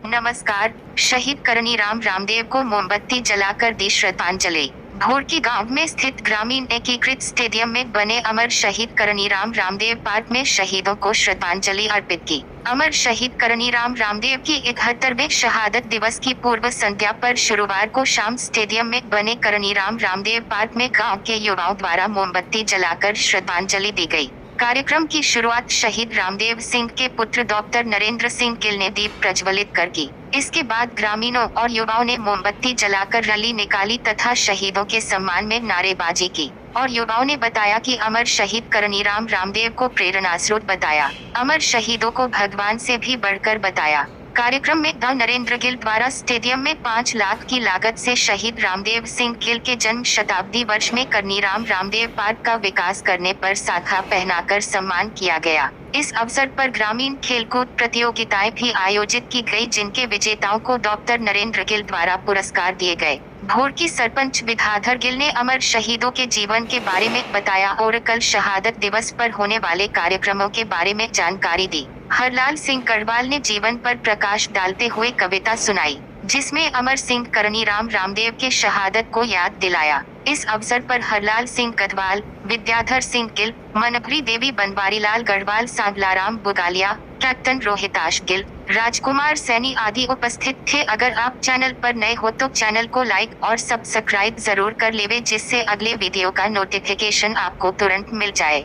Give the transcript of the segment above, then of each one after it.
नमस्कार। शहीद करनीराम रामदेव को मोमबत्ती जलाकर दी श्रद्धांजलि। भोरकी गांव में स्थित ग्रामीण एकीकृत स्टेडियम में बने अमर शहीद करनीराम रामदेव पार्क में शहीदों को श्रद्धांजलि अर्पित की। अमर शहीद करनीराम रामदेव की 71वें शहादत दिवस की पूर्व संध्या पर शुक्रवार को शाम स्टेडियम में बने करनीराम रामदेव पार्क में गांव के युवाओं द्वारा मोमबत्ती जलाकर श्रद्धांजलि दी गई। कार्यक्रम की शुरुआत शहीद रामदेव सिंह के पुत्र डॉक्टर नरेंद्र सिंह गिल ने दीप प्रज्वलित कर की। इसके बाद ग्रामीणों और युवाओं ने मोमबत्ती जलाकर रैली निकाली तथा शहीदों के सम्मान में नारेबाजी की और युवाओं ने बताया कि अमर शहीद करनीराम रामदेव को प्रेरणा स्रोत बताया। अमर शहीदों को भगवान से भी बढ़कर बताया। कार्यक्रम में डॉ नरेंद्र गिल द्वारा स्टेडियम में 5 लाख की लागत से शहीद रामदेव सिंह गिल के जन्म शताब्दी वर्ष में करनीराम रामदेव पार्क का विकास करने पर साखा पहनाकर सम्मान किया गया। इस अवसर पर ग्रामीण खेलकूद प्रतियोगिताएं भी आयोजित की गई, जिनके विजेताओं को डॉक्टर नरेंद्र गिल द्वारा पुरस्कार दिए गए। भोर की सरपंच विद्याधर गिल ने अमर शहीदों के जीवन के बारे में बताया और कल शहादत दिवस पर होने वाले कार्यक्रमों के बारे में जानकारी दी। हरलाल सिंह गढ़वाल ने जीवन पर प्रकाश डालते हुए कविता सुनाई, जिसमें अमर सिंह करनीराम रामदेव के शहादत को याद दिलाया। इस अवसर पर हरलाल सिंह गढ़वाल, विद्याधर सिंह गिल, मनभरी देवी बनवारीलाल गढ़वाल, सांवलाराम बुगालिया, कैप्टन रोहिताश गिल, राजकुमार सैनी आदि उपस्थित थे। अगर आप चैनल पर नए हो तो चैनल को लाइक और सब्सक्राइब जरूर कर लेवे, जिससे अगले वीडियो का नोटिफिकेशन आपको तुरंत मिल जाए।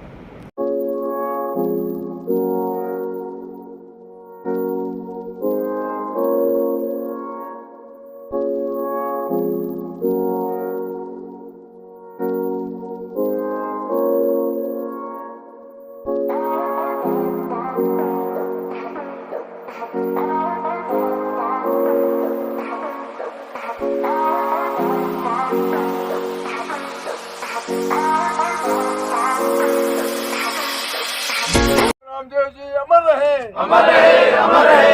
रामदेव जी अमर रहे, अमर रहे, अमर रहे।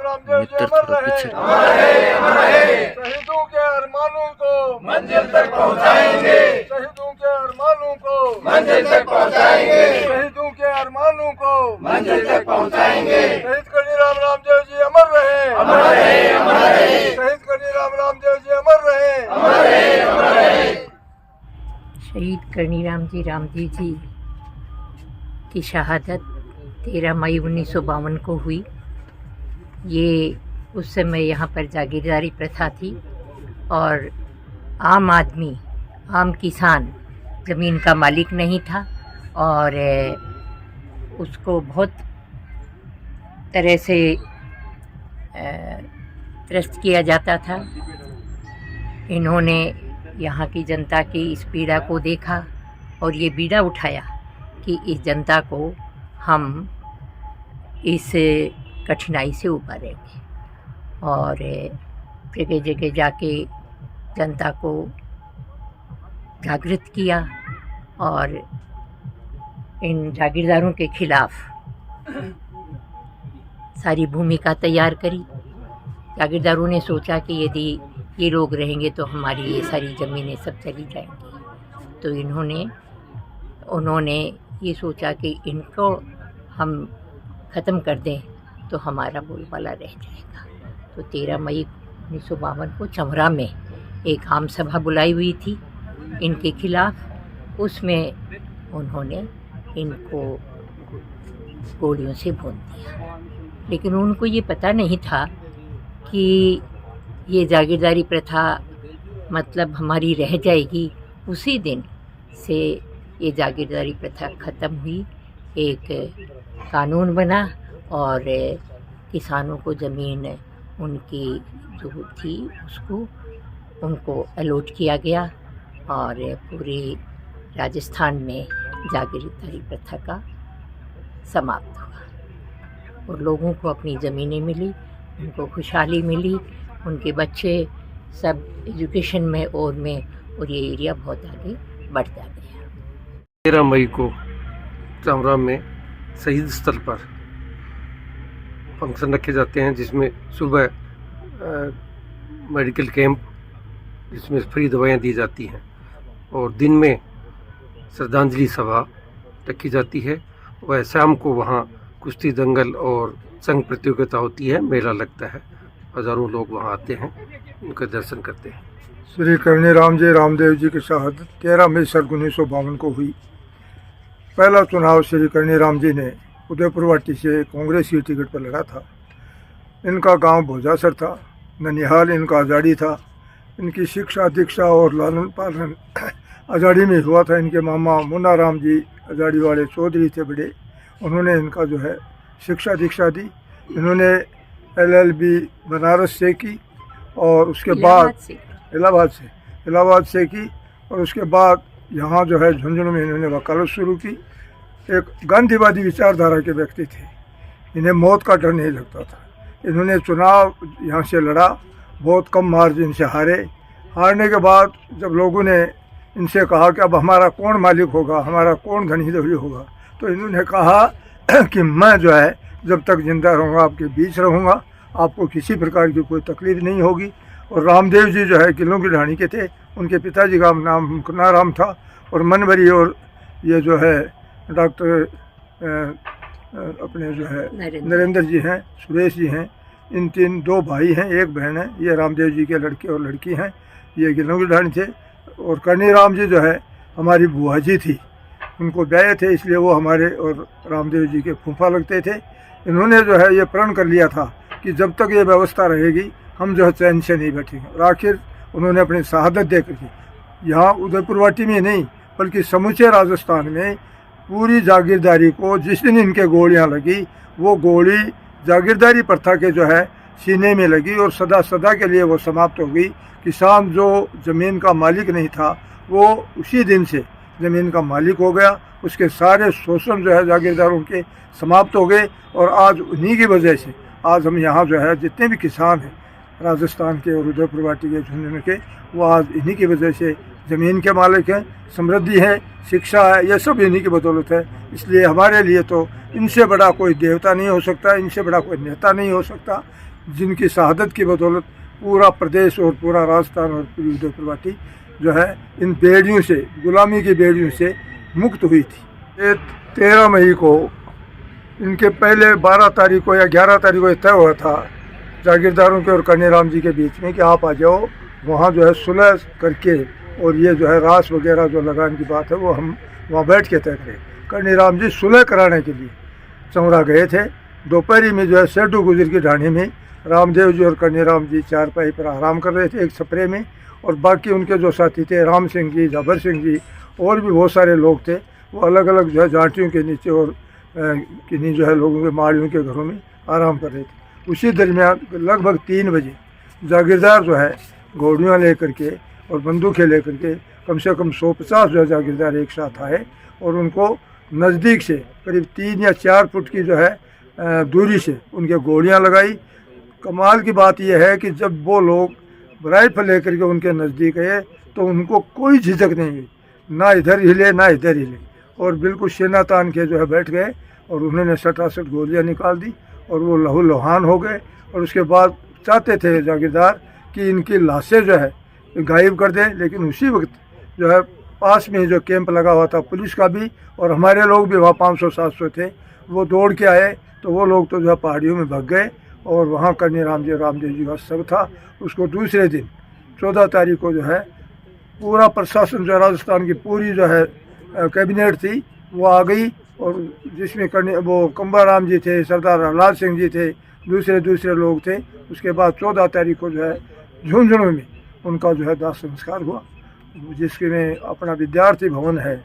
रामदेव जी अमर रहे, अमर रहे, अमर रहे। शहीदों के अरमानों को मंजिल तक पहुंचाएंगे, शहीदों के अरमानों को मंजिल तक पहुंचाएंगे, शहीदों के अरमानों को मंजिल तक पहुंचाएंगे। शहीद करनीराम रामदेव जी अमर रहे, अमर रहे, अमर रहे। शहीद करनीराम रामदेव जी अमर रहे, अमर रहे, अमर रहे। शहीद करनीराम जी रामदेव जी की शहादत 13 मई 1952 को हुई। ये उस समय यहाँ पर जागीरदारी प्रथा थी और आम आदमी, आम किसान ज़मीन का मालिक नहीं था और उसको बहुत तरह से त्रस्त किया जाता था। इन्होंने यहाँ की जनता की इस पीड़ा को देखा और ये बीड़ा उठाया कि इस जनता को हम इस कठिनाई से उबारेंगे और जगह जगह जाके जनता को जागृत किया और इन जागीरदारों के खिलाफ सारी भूमिका तैयार करी। जागीरदारों ने सोचा कि यदि ये लोग रहेंगे तो हमारी ये सारी ज़मीनें सब चली जाएंगी, तो उन्होंने ये सोचा कि इनको हम ख़त्म कर दें तो हमारा बोलबाला रह जाएगा। तो 13 मई 1952 को चमरा में एक आम सभा बुलाई हुई थी इनके खिलाफ। उसमें उन्होंने इनको गोलियों से भून दिया, लेकिन उनको ये पता नहीं था कि ये जागीरदारी प्रथा मतलब हमारी रह जाएगी। उसी दिन से ये जागीरदारी प्रथा ख़त्म हुई, एक कानून बना और किसानों को ज़मीन उनकी जो थी उसको उनको अलॉट किया गया और पूरे राजस्थान में जागीरदारी प्रथा का समाप्त हुआ और लोगों को अपनी ज़मीनें मिली, उनको खुशहाली मिली, उनके बच्चे सब एजुकेशन में और ये एरिया बहुत आगे बढ़ता गया। 13 मई को चमरा में शहीद स्थल पर फंक्शन रखे जाते हैं, जिसमें सुबह मेडिकल कैंप, जिसमें फ्री दवाइयाँ दी जाती हैं, और दिन में श्रद्धांजलि सभा रखी जाती है। वह शाम को वहाँ कुश्ती दंगल और संघ प्रतियोगिता होती है, मेला लगता है। हज़ारों लोग वहाँ आते हैं, उनका दर्शन करते हैं। श्री करणी राम जी रामदेव जी की शहादत 13 मई सन 1952 को हुई। पहला चुनाव श्री करणी राम जी ने उदयपुर वाटी से कांग्रेस की टिकट पर लड़ा था। इनका गांव भोजासर था, ननिहाल इनका आज़ाड़ी था। इनकी शिक्षा दीक्षा और लालन पालन आज़ाड़ी में हुआ था। इनके मामा मुन्ना राम जी आज़ाड़ी वाले चौधरी थे बड़े, उन्होंने इनका जो है शिक्षा दीक्षा दी। इन्होंने LLB बनारस से की और उसके बाद इलाहाबाद से की और उसके बाद यहाँ जो है झुंझुनू में इन्होंने वकालत शुरू की। एक गांधीवादी विचारधारा के व्यक्ति थे, इन्हें मौत का डर नहीं लगता था। इन्होंने चुनाव यहाँ से लड़ा, बहुत कम मार्जिन से हारने के बाद जब लोगों ने इनसे कहा कि अब हमारा कौन मालिक होगा, हमारा कौन धनी धड़ी होगा, तो इन्होंने कहा कि मैं जो है जब तक जिंदा रहूँगा आपके बीच रहूँगा, आपको किसी प्रकार की कोई तकलीफ नहीं होगी। और रामदेव जी जो है किलों की ढाणी के थे, उनके पिताजी का नाम मुन्ना राम था और मनवरी और ये जो है डॉक्टर अपने जो है नरेंद्र जी हैं, सुरेश जी हैं, इन दो भाई हैं, एक बहन है। ये रामदेव जी के लड़के और लड़की हैं, ये गिलों की ढाणी थे। और करणी राम जी जो है हमारी बुआ जी थी, उनको ब्याहे थे, इसलिए वो हमारे और रामदेव जी के फूफा लगते थे। इन्होंने जो है ये प्रण कर लिया था कि जब तक ये व्यवस्था रहेगी हम जो है चैन से नहीं बैठेंगे। और आखिर उन्होंने अपनी शहादत दे करके यहाँ उदयपुर वाटी में नहीं बल्कि समूचे राजस्थान में पूरी जागीरदारी को, जिस दिन इनके गोलियाँ लगी वो गोली जागीरदारी प्रथा के जो है सीने में लगी और सदा सदा के लिए वो समाप्त हो गई। किसान जो ज़मीन का मालिक नहीं था वो उसी दिन से ज़मीन का मालिक हो गया। उसके सारे शोषण जो है जागीरदारों के समाप्त हो गए और आज उन्हीं की वजह से आज हम यहाँ जो है जितने भी किसान हैं राजस्थान के और उदयपुर वाटी के झुंझुनू के, वो आज इन्हीं की वजह से ज़मीन के मालिक हैं, समृद्धि है, शिक्षा है, ये सब इन्हीं की बदौलत है। इसलिए हमारे लिए तो इनसे बड़ा कोई देवता नहीं हो सकता, इनसे बड़ा कोई नेता नहीं हो सकता, जिनकी शहादत की बदौलत पूरा प्रदेश और पूरा राजस्थान और पूरी उदयपुर वाटी जो है इन बेड़ियों से, गुलामी की बेड़ियों से मुक्त हुई थी। ये 13 मई को इनके पहले 12 तारीख को या 11 तारीख को तय हुआ था जागीरदारों के और करणी राम जी के बीच में कि आप आ जाओ, वहाँ जो है सुलह करके और ये जो है रास वगैरह जो लगाने की बात है वो हम वहाँ बैठ के तय करें। करणी राम जी सुलह कराने के लिए चौरा गए थे। दोपहरी में जो है सेठू गुजर की ढाणी में रामदेव जी और करणी राम जी चारपाई पर आराम कर रहे थे एक छपरे में, और बाकी उनके जो साथी थे राम सिंह जी, झाबर सिंह जी और भी बहुत सारे लोग थे, वो अलग अलग जो है जाटियों के नीचे और किन्हीं जो है लोगों के माड़ियों के घरों में आराम कर रहे थे। उसी दरमियान लगभग 3 बजे जागीरदार जो है घोड़ियाँ लेकर के और बंदूकें लेकर के कम से कम 150 जो है जागीरदार एक साथ आए और उनको नज़दीक से करीब 3 या 4 फुट की जो है दूरी से उनके गोलियां लगाई। कमाल की बात यह है कि जब वो लोग राइफल लेकर के उनके नज़दीक आए तो उनको कोई झिझक नहीं हुई, ना इधर हिले ना इधर हिले, और बिल्कुल सीना तान के जो है बैठ गए और उन्होंने 60 गोलियां निकाल दी और वो लहू लुहान हो गए। और उसके बाद चाहते थे जागीरदार कि इनकी लाशें जो है गायब कर दें, लेकिन उसी वक्त जो है पास में जो कैंप लगा हुआ था पुलिस का भी और हमारे लोग भी वहाँ 500-700 थे, वो दौड़ के आए तो वो लोग तो जो है पहाड़ियों में भाग गए और वहाँ करणी राम जी रामदेव जी का सब था। उसको दूसरे दिन 14 तारीख को जो है पूरा प्रशासन जो राजस्थान की पूरी जो है कैबिनेट थी वो आ गई, और जिसमें वो कंबा राम जी थे, सरदार लाल सिंह जी थे, दूसरे लोग थे। उसके बाद 14 तारीख को जो है झुंझुनू में उनका जो है दाह संस्कार हुआ, जिसमें अपना विद्यार्थी भवन है,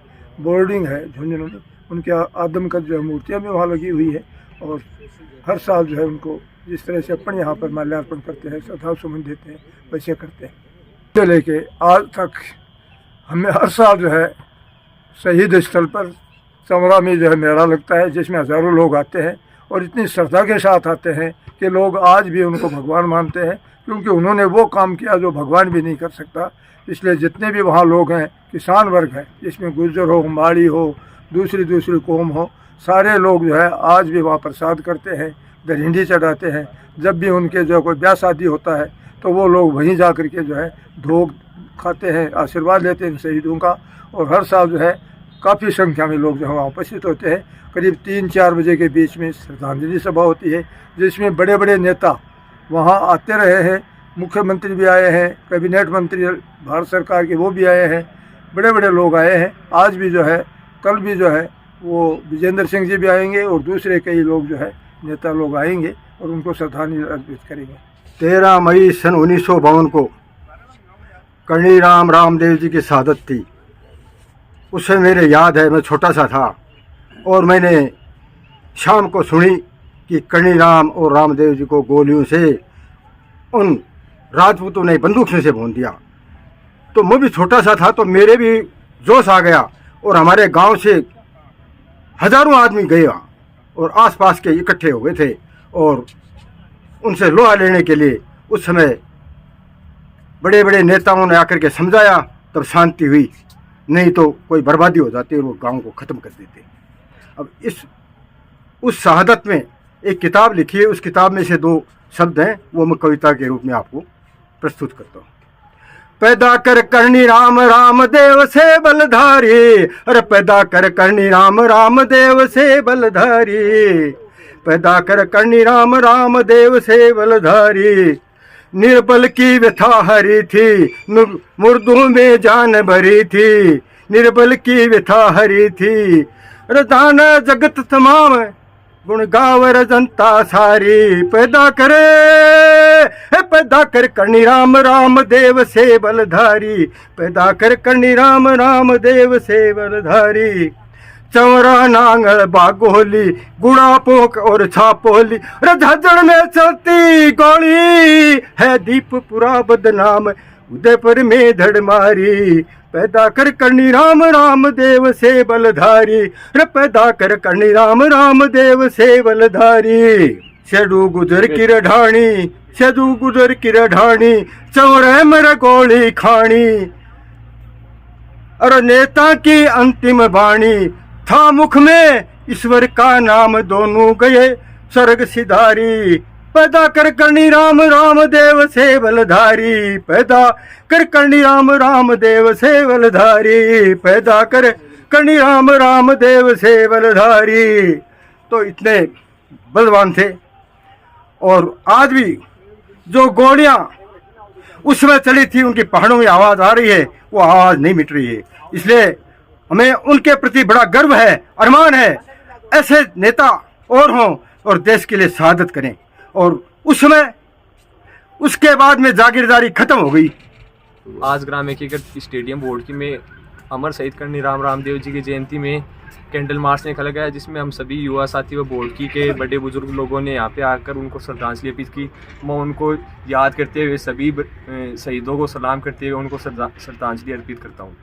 बोर्डिंग है झुंझुनू में, उनके आदमकद जो है मूर्तियाँ भी वहाँ लगी हुई है। और हर साल जो है उनको जिस तरह से अपन यहाँ पर माल्यार्पण करते हैं, श्रद्धा सुमन देते हैं, वैसे करते हैं। से लेके आज तक हमें हर साल जो है शहीद स्थल पर चमरा में जो है मेला लगता है, जिसमें हज़ारों लोग आते हैं और इतनी श्रद्धा के साथ आते हैं कि लोग आज भी उनको भगवान मानते हैं, क्योंकि उन्होंने वो काम किया जो भगवान भी नहीं कर सकता। इसलिए जितने भी वहाँ लोग हैं, किसान वर्ग है, जिसमें गुर्जर हो, माड़ी हो, दूसरी कौम हो, सारे लोग जो है आज भी वहाँ प्रसाद करते हैं, दरिंडी चढ़ाते हैं। जब भी उनके जो कोई ब्याह शादी होता है तो वो लोग वहीं जा कर के जो है भोग खाते हैं, आशीर्वाद लेते हैं शहीदों का। और हर साल जो है काफ़ी संख्या में लोग जो है वहाँ उपस्थित होते हैं। करीब 3-4 बजे के बीच में श्रद्धांजलि सभा होती है, जिसमें बड़े बड़े नेता वहाँ आते रहे हैं। मुख्यमंत्री भी आए हैं, कैबिनेट मंत्री भारत सरकार के वो भी आए हैं, बड़े बड़े लोग आए हैं। आज भी जो है, कल भी जो है वो विजेंद्र सिंह जी भी आएंगे और दूसरे कई लोग जो है नेता लोग आएंगे और उनको श्रद्धांजलि अर्पित करेंगे। 13 मई सन 1952 को कर्णी रामदेव जी की शहादत थी। उससे मेरे याद है, मैं छोटा सा था और मैंने शाम को सुनी कि कर्णी राम और रामदेव जी को गोलियों से उन राजपूतों ने बंदूक से भून दिया। तो मैं भी छोटा सा था, तो मेरे भी जोश आ गया और हमारे गांव से हजारों आदमी गए और आसपास के इकट्ठे हुए थे और उनसे लोहा लेने के लिए उस समय बड़े बड़े नेताओं ने आकर के समझाया, तब शांति हुई, नहीं तो कोई बर्बादी हो जाती और वो गांव को ख़त्म कर देते। अब उस शहादत में एक किताब लिखी है, उस किताब में से 2 शब्द हैं, वो मैं कविता के रूप में आपको प्रस्तुत करता हूँ। पैदा कर कर्णी रामदेव से बलधारी, अरे पैदा कर कर्णी रामदेव से बलधारी, पैदा कर कर्णी रामदेव से बलधारी। निर्बल की व्यथा हरी थी, मुर्दों में जान भरी थी, निर्बल की व्यथा हरी थी। रदान जगत तमाम गुण गावर जनता सारी, पैदा कर कर्णी रामदेव से बलधारी, पैदा कर कर्णी रामदेव से बलधारी। चौरा नांगल बागोली, गुड़ा पोक और छापोली, झाझड़ में चलती गोली है, दीपपुरा बदनाम उदयपुर में धड़ मारी। पैदा कर कर्णी रामदेव से बलधारी, पैदा कर कर्णी रामदेव से बलधारी। शेडू गुजर की रढ़ाणी, शेडू गुजर की रढ़ाणी, चौरे मेरे गोली खानी। और नेता की अंतिम वाणी था मुख में ईश्वर का नाम, दोनों गए स्वर्ग सिधारी। पैदा कर कर्णी रामदेव से बलधारी, पैदा कर कर्णी रामदेव से बलधारी, पैदा कर कर्णी रामदेव से बलधारी। तो इतने बलवान थे और आज भी जो गोलियां उसमें चली थी, उनकी पहाड़ों में आवाज़ आ रही है, वो आवाज़ नहीं मिट रही है। इसलिए हमें उनके प्रति बड़ा गर्व है, अरमान है, ऐसे नेता और हों और देश के लिए शहादत करें। और उसमें उसके बाद में जागीरदारी खत्म हो गई। आज ग्राम एकीकृत स्टेडियम बोर्डकी में अमर शहीद कर्णी रामदेव जी की जयंती में कैंडल मार्च निकाला गया, जिसमें हम सभी युवा साथी व बोर्डकी के बड़े बुजुर्ग लोगों ने यहाँ पे आकर उनको श्रद्धांजलि अर्पित की। मैं उनको याद करते हुए, सभी शहीदों को सलाम करते हुए उनको श्रद्धांजलि अर्पित करता हूँ।